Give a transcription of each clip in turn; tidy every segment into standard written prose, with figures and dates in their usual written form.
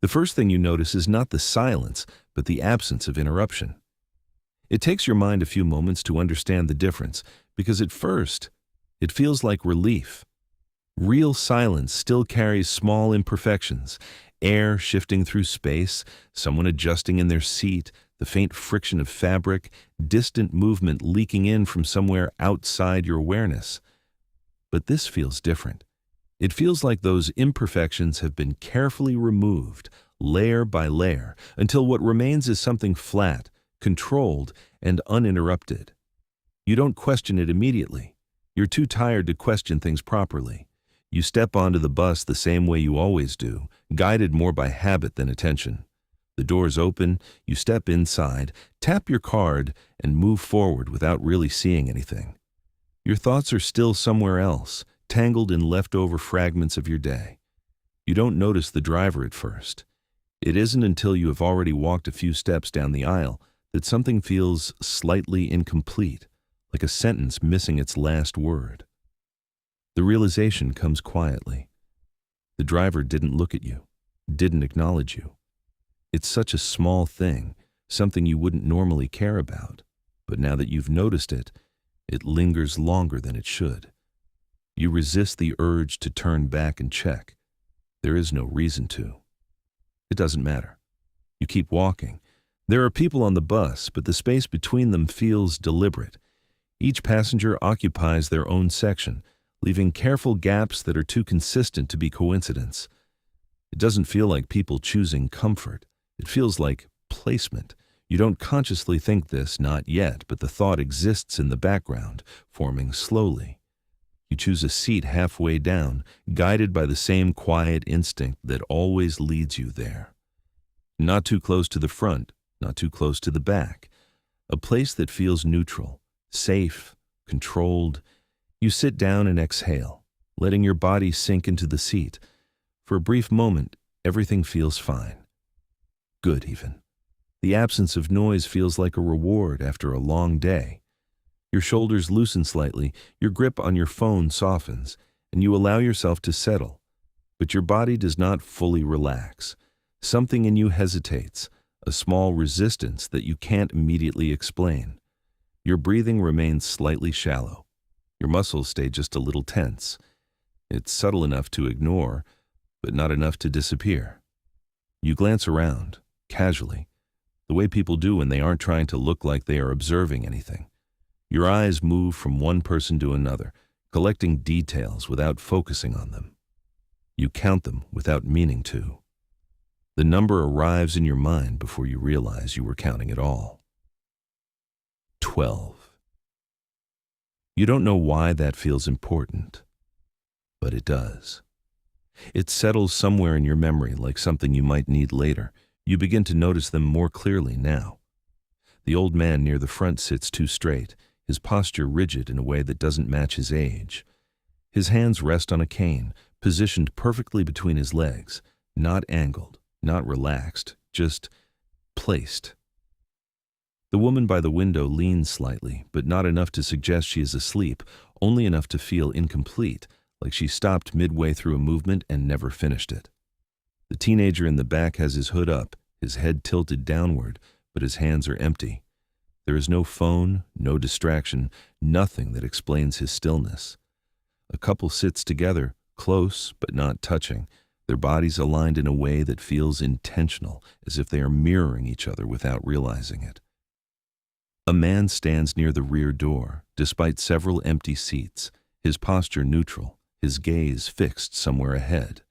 The first thing you notice is not the silence, but the absence of interruption. It takes your mind a few moments to understand the difference, because at first, it feels like relief. Real silence still carries small imperfections: air shifting through space, someone adjusting in their seat, the faint friction of fabric, distant movement leaking in from somewhere outside your awareness. But this feels different. It feels like those imperfections have been carefully removed, layer by layer, until what remains is something flat, controlled, and uninterrupted. You don't question it immediately. You're too tired to question things properly. You step onto the bus the same way you always do, guided more by habit than attention. The doors open, you step inside, tap your card, and move forward without really seeing anything. Your thoughts are still somewhere else, tangled in leftover fragments of your day. You don't notice the driver at first. It isn't until you have already walked a few steps down the aisle that something feels slightly incomplete, like a sentence missing its last word. The realization comes quietly. The driver didn't look at you, didn't acknowledge you. It's such a small thing, something you wouldn't normally care about, but now that you've noticed it, it lingers longer than it should. You resist the urge to turn back and check. There is no reason to. It doesn't matter. You keep walking. There are people on the bus, but the space between them feels deliberate. Each passenger occupies their own section, leaving careful gaps that are too consistent to be coincidence. It doesn't feel like people choosing comfort. It feels like placement. You don't consciously think this, not yet, but the thought exists in the background, forming slowly. You choose a seat halfway down, guided by the same quiet instinct that always leads you there. Not too close to the front, not too close to the back. A place that feels neutral, safe, controlled. You sit down and exhale, letting your body sink into the seat. For a brief moment, everything feels fine. Good, even. The absence of noise feels like a reward after a long day. Your shoulders loosen slightly, your grip on your phone softens, and you allow yourself to settle. But your body does not fully relax. Something in you hesitates, a small resistance that you can't immediately explain. Your breathing remains slightly shallow. Your muscles stay just a little tense. It's subtle enough to ignore, but not enough to disappear. You glance around, casually, the way people do when they aren't trying to look like they are observing anything. Your eyes move from one person to another, collecting details without focusing on them. You count them without meaning to. The number arrives in your mind before you realize you were counting it all. 12. You don't know why that feels important, but it does. It settles somewhere in your memory like something you might need later. You begin to notice them more clearly now. The old man near the front sits too straight, his posture rigid in a way that doesn't match his age. His hands rest on a cane, positioned perfectly between his legs, not angled, not relaxed, just placed. The woman by the window leans slightly, but not enough to suggest she is asleep, only enough to feel incomplete, like she stopped midway through a movement and never finished it. The teenager in the back has his hood up, his head tilted downward, but his hands are empty. There is no phone, no distraction, nothing that explains his stillness. A couple sits together, close but not touching, their bodies aligned in a way that feels intentional, as if they are mirroring each other without realizing it. A man stands near the rear door, despite several empty seats, his posture neutral, his gaze fixed somewhere ahead.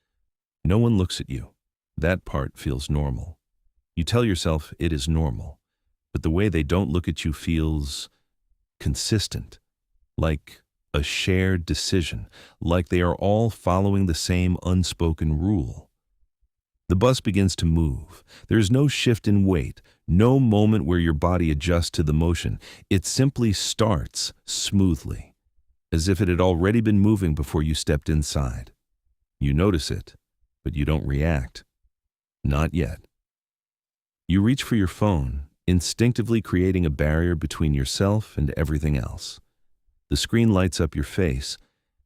No one looks at you. That part feels normal. You tell yourself it is normal, but the way they don't look at you feels consistent, like a shared decision, like they are all following the same unspoken rule. The bus begins to move. There is no shift in weight, no moment where your body adjusts to the motion. It simply starts smoothly, as if it had already been moving before you stepped inside. You notice it, but you don't react. Not yet. You reach for your phone, instinctively creating a barrier between yourself and everything else. The screen lights up your face,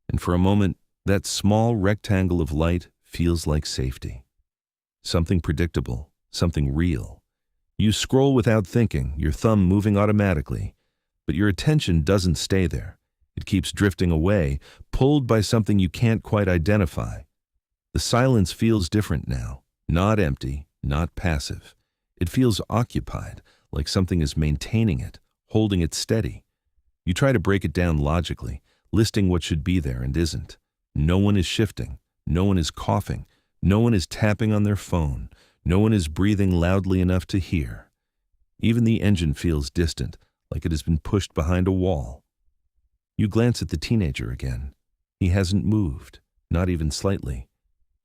and for a moment, that small rectangle of light feels like safety. something predictable, something real. You scroll without thinking, your thumb moving automatically, but your attention doesn't stay there. It keeps drifting away, pulled by something you can't quite identify. The silence feels different now, not empty, not passive. It feels occupied, like something is maintaining it, holding it steady. You try to break it down logically, listing what should be there and isn't. No one is shifting, no one is coughing, no one is tapping on their phone, no one is breathing loudly enough to hear. Even the engine feels distant, like it has been pushed behind a wall. You glance at the teenager again. He hasn't moved, not even slightly.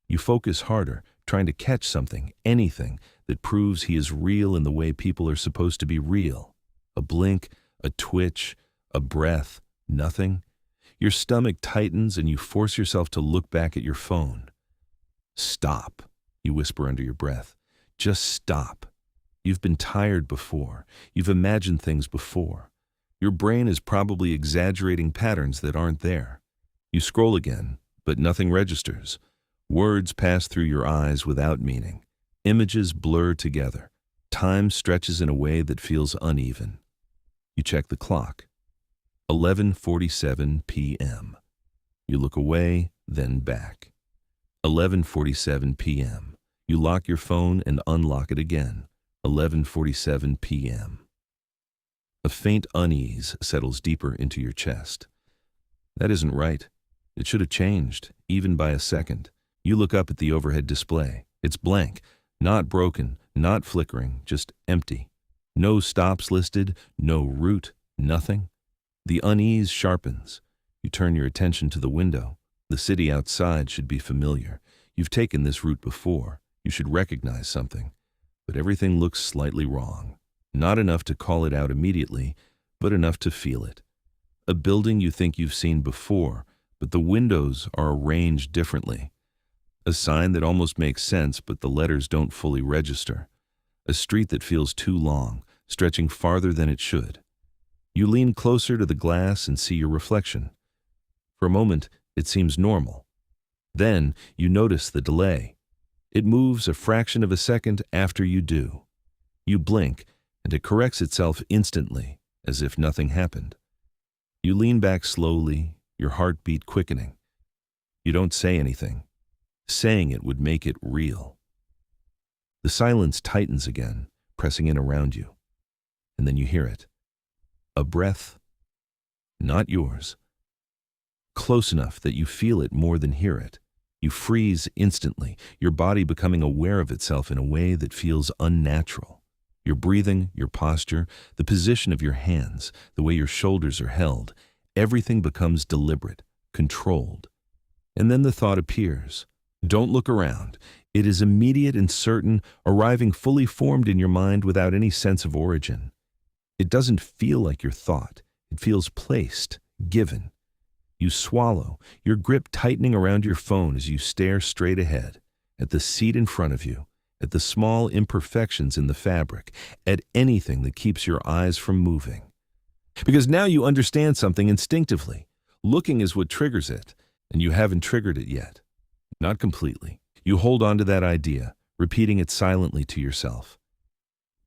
You focus harder, trying to catch something, anything, that proves he is real in the way people are supposed to be real. A blink, a twitch, a breath, nothing. Your stomach tightens and you force yourself to look back at your phone. Stop, you whisper under your breath. Just stop. You've been tired before. You've imagined things before. Your brain is probably exaggerating patterns that aren't there. You scroll again, but nothing registers. Words pass through your eyes without meaning. Images blur together. Time stretches in a way that feels uneven. You check the clock. 11:47 p.m. You look away, then back. 11:47 p.m. You lock your phone and unlock it again. 11:47 p.m. A faint unease settles deeper into your chest. That isn't right. It should have changed, even by a second. You look up at the overhead display. It's blank, not broken, not flickering, just empty. No stops listed, no route, nothing. The unease sharpens. You turn your attention to the window. The city outside should be familiar. You've taken this route before. You should recognize something. But everything looks slightly wrong. Not enough to call it out immediately, but enough to feel it. A building you think you've seen before, but the windows are arranged differently. A sign that almost makes sense, but the letters don't fully register. A street that feels too long, stretching farther than it should. You lean closer to the glass and see your reflection. For a moment, it seems normal. Then, you notice the delay. It moves a fraction of a second after you do. You blink, and it corrects itself instantly, as if nothing happened. You lean back slowly, your heartbeat quickening. You don't say anything. Saying it would make it real. The silence tightens again, pressing in around you. And then you hear it. A breath, not yours. Close enough that you feel it more than hear it. You freeze instantly, your body becoming aware of itself in a way that feels unnatural. Your breathing, your posture, the position of your hands, the way your shoulders are held, everything becomes deliberate, controlled. And then the thought appears. Don't look around. It is immediate and certain, arriving fully formed in your mind without any sense of origin. It doesn't feel like your thought. It feels placed, given. You swallow, your grip tightening around your phone as you stare straight ahead, at the seat in front of you, at the small imperfections in the fabric, at anything that keeps your eyes from moving. Because now you understand something instinctively. Looking is what triggers it, and you haven't triggered it yet. Not completely. You hold on to that idea, repeating it silently to yourself.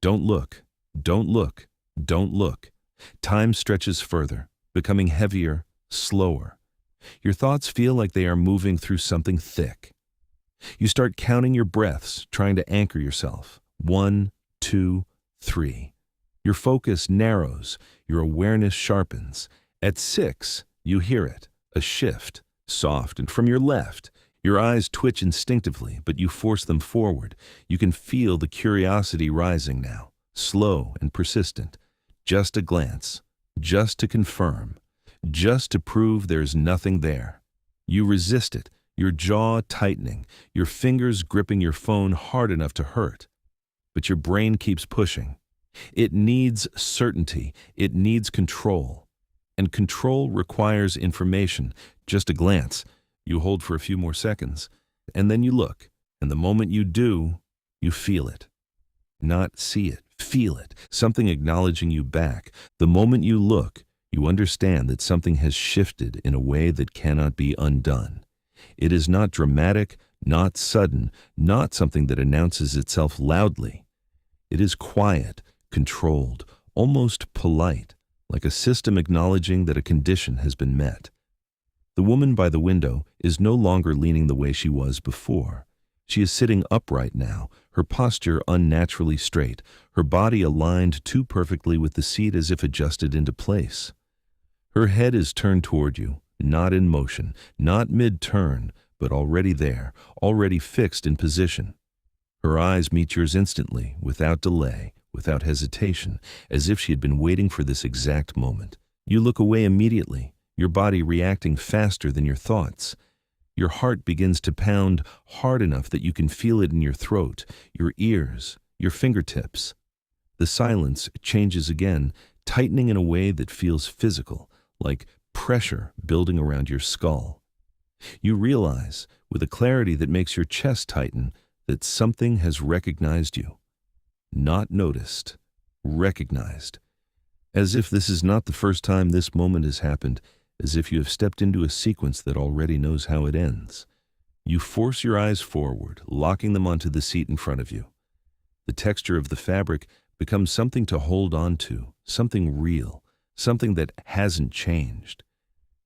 Don't look, don't look, don't look. Time stretches further, becoming heavier, slower. Your thoughts feel like they are moving through something thick. You start counting your breaths, trying to anchor yourself. 1, 2, 3. Your focus narrows, your awareness sharpens. At 6, you hear it, a shift, soft and from your left. Your eyes twitch instinctively, but you force them forward. You can feel the curiosity rising now, slow and persistent. Just a glance, just to confirm, just to prove there's nothing there. You resist it, your jaw tightening, your fingers gripping your phone hard enough to hurt. But your brain keeps pushing. It needs certainty, it needs control. And control requires information, just a glance. You hold for a few more seconds, and then you look, and the moment you do, you feel it. Not see it, feel it, something acknowledging you back. The moment you look, you understand that something has shifted in a way that cannot be undone. It is not dramatic, not sudden, not something that announces itself loudly. It is quiet, controlled, almost polite, like a system acknowledging that a condition has been met. The woman by the window is no longer leaning the way she was before. She is sitting upright now, her posture unnaturally straight, her body aligned too perfectly with the seat as if adjusted into place. Her head is turned toward you, not in motion, not mid-turn, but already there, already fixed in position. Her eyes meet yours instantly, without delay, without hesitation, as if she had been waiting for this exact moment. You look away immediately, your body reacting faster than your thoughts. Your heart begins to pound hard enough that you can feel it in your throat, your ears, your fingertips. The silence changes again, tightening in a way that feels physical, like pressure building around your skull. You realize, with a clarity that makes your chest tighten, that something has recognized you. Not noticed, recognized. As if this is not the first time this moment has happened, as if you have stepped into a sequence that already knows how it ends. You force your eyes forward, locking them onto the seat in front of you. The texture of the fabric becomes something to hold on to, something real, something that hasn't changed.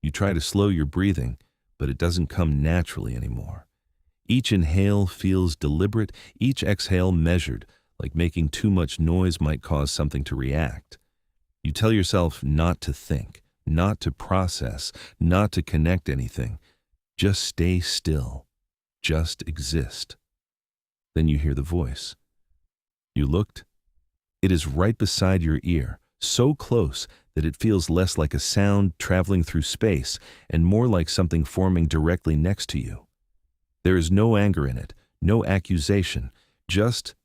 You try to slow your breathing, but it doesn't come naturally anymore. Each inhale feels deliberate, each exhale measured, like making too much noise might cause something to react. You tell yourself not to think, not to process, not to connect anything. Just stay still. Just exist. Then you hear the voice. You looked. It is right beside your ear, so close that it feels less like a sound traveling through space and more like something forming directly next to you. There is no anger in it, no accusation, just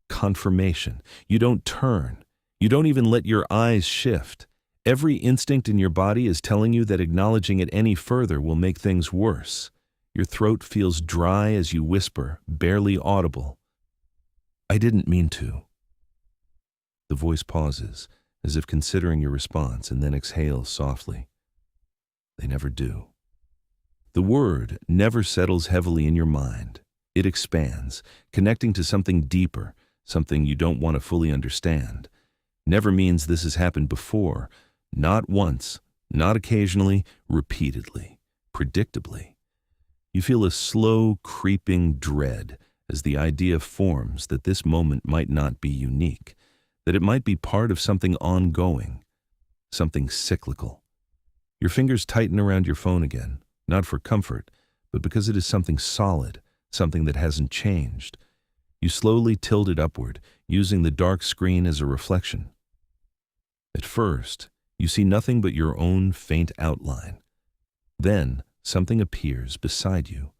confirmation. You don't turn. You don't even let your eyes shift. Every instinct in your body is telling you that acknowledging it any further will make things worse. Your throat feels dry as you whisper, barely audible. I didn't mean to. The voice pauses, as if considering your response, and then exhales softly. They never do. The word never settles heavily in your mind. It expands, connecting to something deeper, something you don't want to fully understand. Never means this has happened before. Not once, not occasionally, repeatedly, predictably. You feel a slow, creeping dread as the idea forms that this moment might not be unique, that it might be part of something ongoing, something cyclical. Your fingers tighten around your phone again, not for comfort, but because it is something solid, something that hasn't changed. You slowly tilt it upward, using the dark screen as a reflection. At first, you see nothing but your own faint outline. Then, something appears beside you.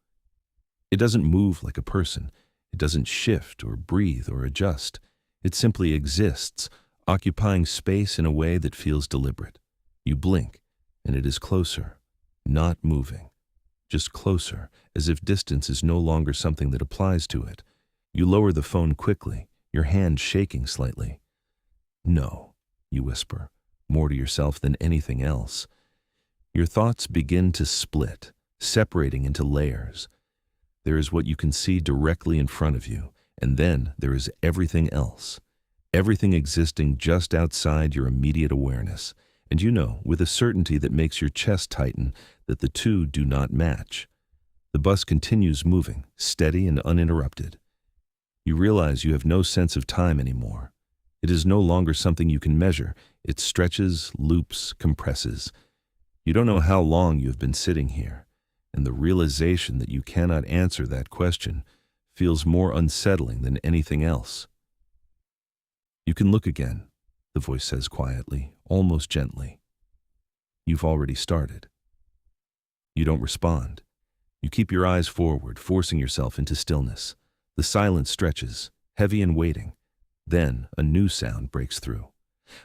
It doesn't move like a person. It doesn't shift or breathe or adjust. It simply exists, occupying space in a way that feels deliberate. You blink, and it is closer, not moving, just closer, as if distance is no longer something that applies to it. You lower the phone quickly, your hand shaking slightly. No, you whisper, more to yourself than anything else. Your thoughts begin to split, separating into layers. There is what you can see directly in front of you, and then there is everything else. Everything existing just outside your immediate awareness. And you know, with a certainty that makes your chest tighten, that the two do not match. The bus continues moving, steady and uninterrupted. You realize you have no sense of time anymore. It is no longer something you can measure. It stretches, loops, compresses. You don't know how long you have been sitting here, and the realization that you cannot answer that question feels more unsettling than anything else. You can look again, the voice says quietly, almost gently. You've already started. You don't respond. You keep your eyes forward, forcing yourself into stillness. The silence stretches, heavy and waiting. Then a new sound breaks through.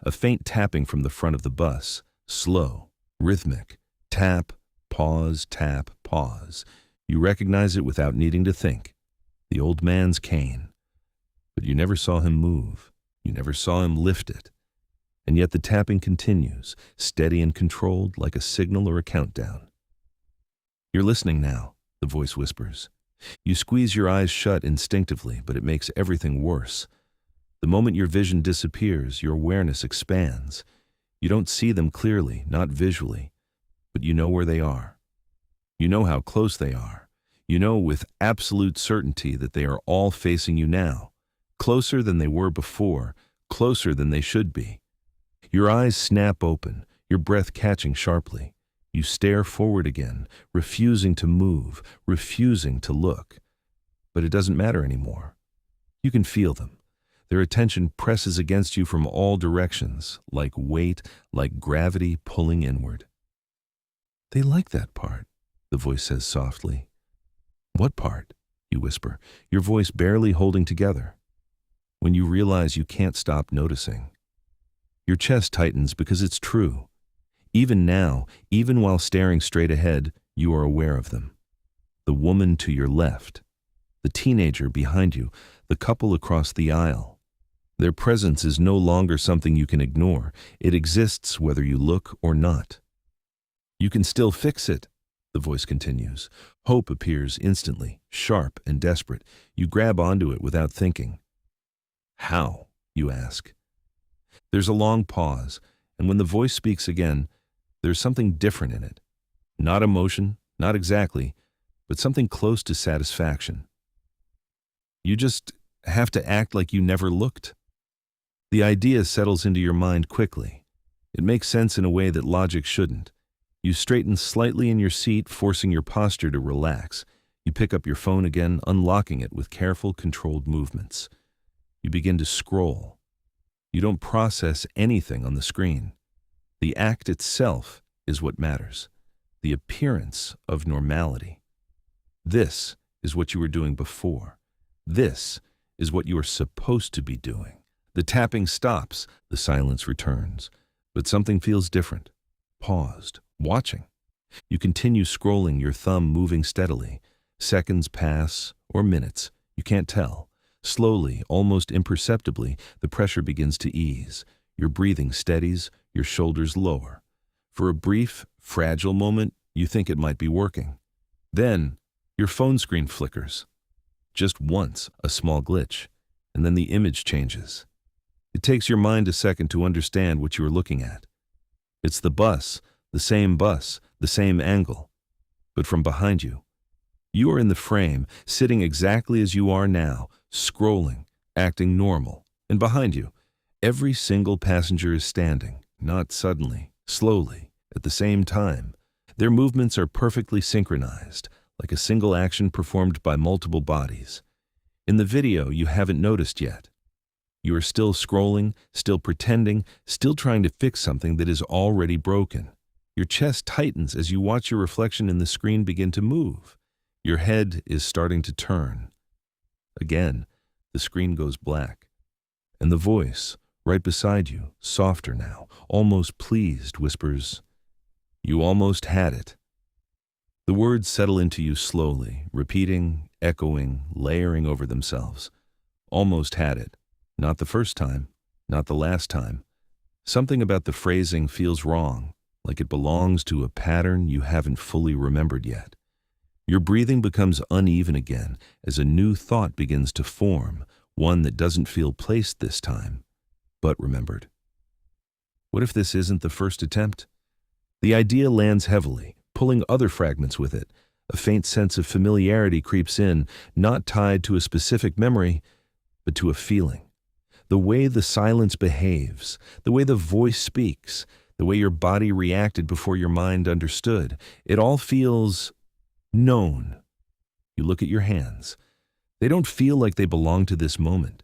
A faint tapping from the front of the bus, slow, rhythmic. Tap, pause, tap, pause. You recognize it without needing to think. The old man's cane. But you never saw him move. You never saw him lift it. And yet the tapping continues, steady and controlled like a signal or a countdown. You're listening now, the voice whispers. You squeeze your eyes shut instinctively, but it makes everything worse. The moment your vision disappears, your awareness expands. You don't see them clearly, not visually, but you know where they are. You know how close they are. You know with absolute certainty that they are all facing you now, closer than they were before, closer than they should be. Your eyes snap open, your breath catching sharply. You stare forward again, refusing to move, refusing to look. But it doesn't matter anymore. You can feel them. Their attention presses against you from all directions, like weight, like gravity pulling inward. "They like that part," the voice says softly. "What part?" you whisper, your voice barely holding together. When you realize you can't stop noticing. Your chest tightens because it's true. Even now, even while staring straight ahead, you are aware of them. The woman to your left, the teenager behind you, the couple across the aisle. Their presence is no longer something you can ignore. It exists whether you look or not. "You can still fix it," the voice continues. Hope appears instantly, sharp and desperate. You grab onto it without thinking. "How?" you ask. There's a long pause, and when the voice speaks again, there's something different in it. Not emotion, not exactly, but something close to satisfaction. "You just have to act like you never looked." The idea settles into your mind quickly. It makes sense in a way that logic shouldn't. You straighten slightly in your seat, forcing your posture to relax. You pick up your phone again, unlocking it with careful, controlled movements. You begin to scroll. You don't process anything on the screen. The act itself is what matters. The appearance of normality. This is what you were doing before. This is what you are supposed to be doing. The tapping stops, the silence returns, but something feels different. Paused, watching. You continue scrolling, your thumb moving steadily. Seconds pass, or minutes, you can't tell. Slowly, almost imperceptibly, the pressure begins to ease. Your breathing steadies, your shoulders lower. For a brief, fragile moment, you think it might be working. Then, your phone screen flickers. Just once, a small glitch, and then the image changes. It takes your mind a second to understand what you are looking at. It's the bus, the same angle, but from behind you. You are in the frame, sitting exactly as you are now, scrolling, acting normal, and behind you, every single passenger is standing, not suddenly, slowly, at the same time. Their movements are perfectly synchronized, like a single action performed by multiple bodies. In the video, you haven't noticed yet. You are still scrolling, still pretending, still trying to fix something that is already broken. Your chest tightens as you watch your reflection in the screen begin to move. Your head is starting to turn. Again, the screen goes black. And the voice, right beside you, softer now, almost pleased, whispers, "You almost had it." The words settle into you slowly, repeating, echoing, layering over themselves. Almost had it. Not the first time, not the last time. Something about the phrasing feels wrong, like it belongs to a pattern you haven't fully remembered yet. Your breathing becomes uneven again as a new thought begins to form, one that doesn't feel placed this time, but remembered. What if this isn't the first attempt? The idea lands heavily, pulling other fragments with it. A faint sense of familiarity creeps in, not tied to a specific memory, but to a feeling. The way the silence behaves, the way the voice speaks, the way your body reacted before your mind understood, it all feels known. You look at your hands. They don't feel like they belong to this moment.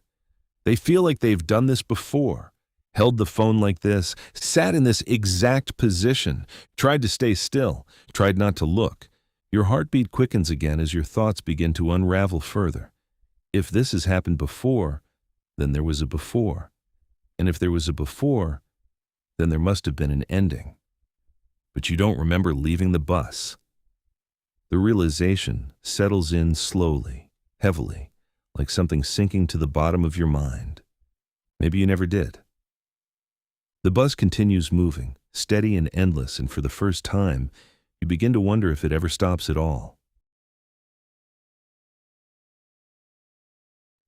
They feel like they've done this before, held the phone like this, sat in this exact position, tried to stay still, tried not to look. Your heartbeat quickens again as your thoughts begin to unravel further. If this has happened before, then there was a before. And if there was a before, then there must have been an ending. But you don't remember leaving the bus. The realization settles in slowly, heavily, like something sinking to the bottom of your mind. Maybe you never did. The bus continues moving, steady and endless, and for the first time, you begin to wonder if it ever stops at all.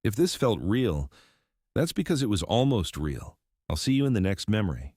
If this felt real, that's because it was almost real. I'll see you in the next memory.